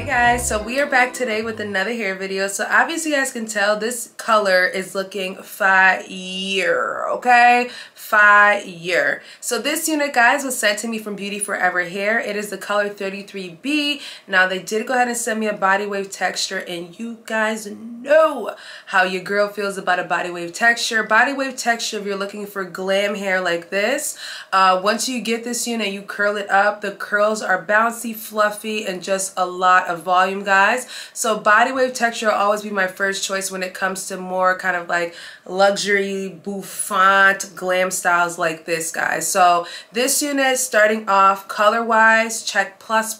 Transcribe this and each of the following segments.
Hey guys, so we are back today with another hair video. So obviously you guys can tell this color is looking fire, okay? Fire. So this unit, guys, was sent to me from Beautyforeverhair. It is the color 33B. Now they did go ahead and send me a body wave texture, and you guys know how your girl feels about a body wave texture. Body wave texture, if you're looking for glam hair like this, once you get this unit, you curl it up. The curls are bouncy, fluffy, and just a lot of volume, guys. So body wave texture will always be my first choice when it comes to more kind of like luxury bouffant glam styles like this, guys. So this unit, starting off color wise, check plus.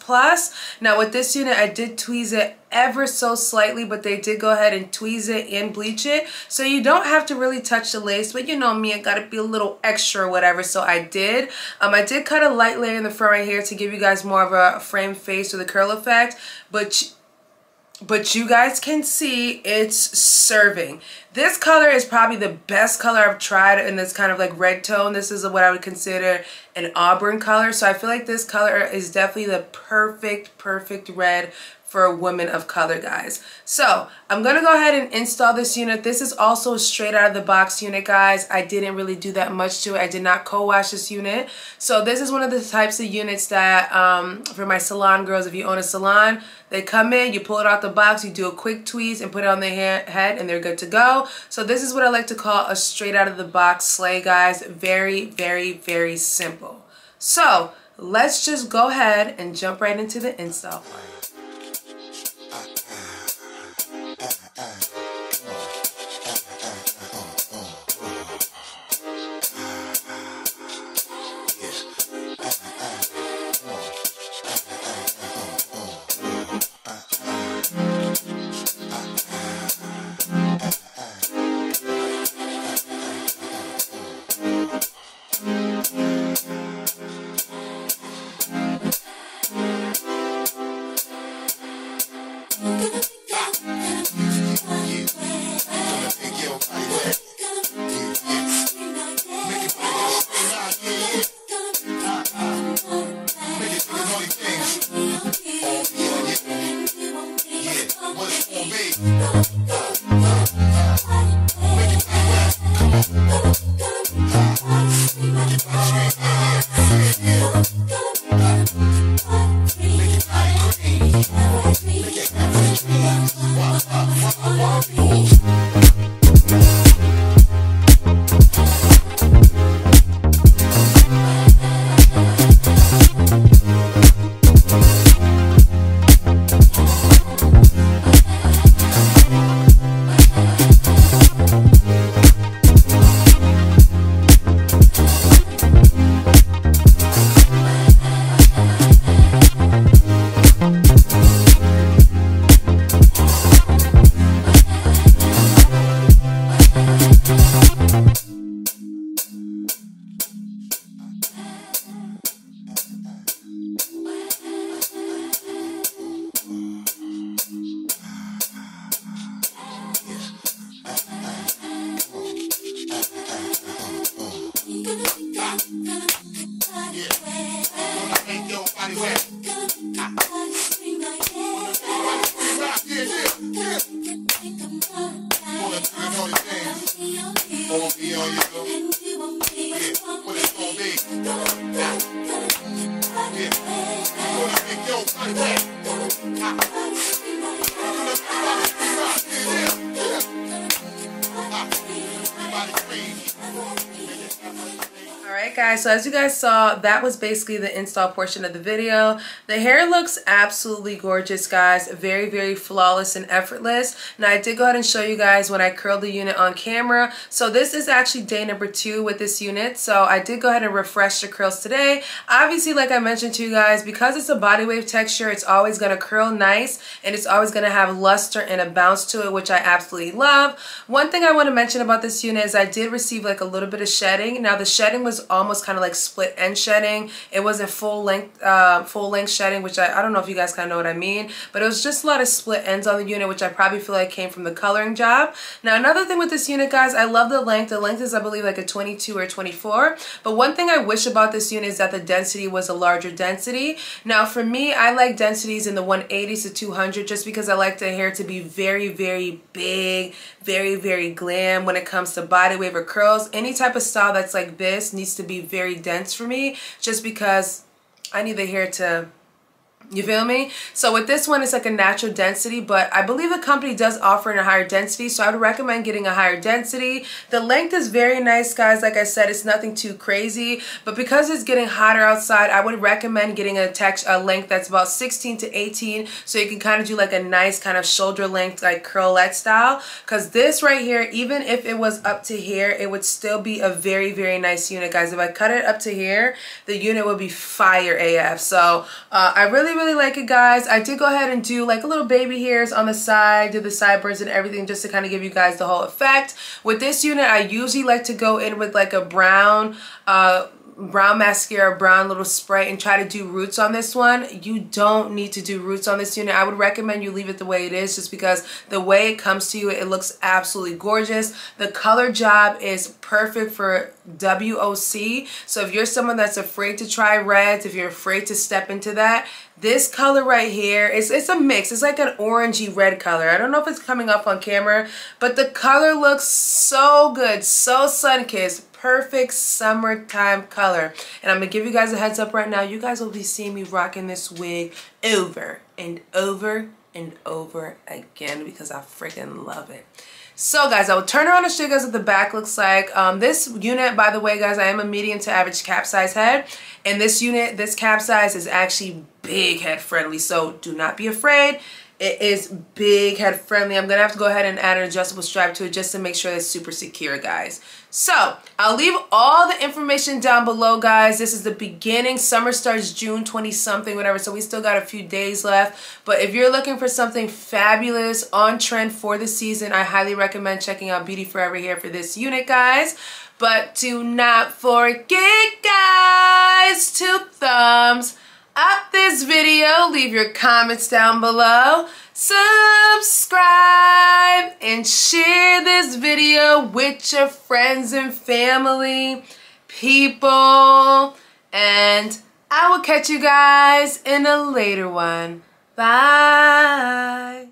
Now with this unit, I did tweeze it ever so slightly, but they did go ahead and tweeze it and bleach it, so you don't have to really touch the lace. But you know me, I gotta be a little extra or whatever, so I did cut a light layer in the front right here to give you guys more of a frame face with a curl effect, but you guys can see it's serving. This color is probably the best color I've tried in this kind of like red tone. This is what I would consider an auburn color, so I feel like this color is definitely the perfect red for a woman of color, guys. So I'm gonna go ahead and install this unit. This is also a straight out of the box unit, guys. I didn't really do that much to it. I did not co-wash this unit. So this is one of the types of units that for my salon girls, if you own a salon, they come in, you pull it out the box, you do a quick tweeze and put it on their head, and they're good to go. So this is what I like to call a straight out of the box slay, guys. Very simple. So let's just go ahead and jump right into the install. Alright guys, so as you guys saw, that was basically the install portion of the video. The hair looks absolutely gorgeous, guys. Very flawless and effortless. Now I did go ahead and show you guys when I curled the unit on camera. So this is actually day number 2 with this unit. So I did go ahead and refresh the curls today. Obviously, like I mentioned to you guys, because it's a body wave texture, it's always going to curl nice and it's always going to have luster and a bounce to it, which I absolutely love. One thing I want to mention about this unit is I did receive like a little bit of shedding. Now the shedding was was almost kind of like split end shedding. It wasn't full length shedding, which I don't know if you guys kind of know what I mean, but it was just a lot of split ends on the unit, which I probably feel like came from the coloring job. Now another thing with this unit, guys, I love the length. The length is, I believe, like a 22 or 24, but one thing I wish about this unit is that the density was a larger density. Now for me, I like densities in the 180s to 200 just because I like the hair to be very, very big, very, very glam when it comes to body wave or curls. Any type of style that's like this needs to be very dense for me just because I need the hair to, you feel me? So with this one, it's like a natural density, but I believe the company does offer in a higher density, so I would recommend getting a higher density. The length is very nice, guys. Like I said, it's nothing too crazy, but because it's getting hotter outside, I would recommend getting a length that's about 16 to 18, so you can kind of do like a nice kind of shoulder length, like curlette style, because this right here, even if it was up to here, it would still be a very, very nice unit, guys. If I cut it up to here, the unit would be fire AF. So I really like it, guys. I did go ahead and do like a little baby hairs on the side, do the sideburns and everything just to kind of give you guys the whole effect. With this unit, I usually like to go in with like a brown mascara, brown little spray, and try to do roots on this one. You don't need to do roots on this unit. I would recommend you leave it the way it is just because the way it comes to you, it looks absolutely gorgeous. The color job is perfect for WOC. So if you're someone that's afraid to try reds, if you're afraid to step into that, this color right here, it's a mix. It's like an orangey red color. I don't know if it's coming up on camera, but the color looks so good, so sun-kissed. Perfect summertime color. And I'm gonna give you guys a heads up right now. You guys will be seeing me rocking this wig over and over and over again because I freaking love it. So guys, I will turn around and show you guys what the back looks like. This unit, by the way, guys, I am a medium to average cap size head. And this unit, this cap size is actually big head friendly. So do not be afraid. It is big head friendly. I'm gonna have to go ahead and add an adjustable strap to it just to make sure it's super secure, guys. So I'll leave all the information down below, guys. This is the beginning. Summer starts June 20 something, whatever. So we still got a few days left. But if you're looking for something fabulous on trend for the season, I highly recommend checking out Beautyforeverhair for this unit, guys. But do not forget, guys, to thumbs up this video, leave your comments down below, subscribe, and share this video with your friends and family, people, and I will catch you guys in a later one. Bye.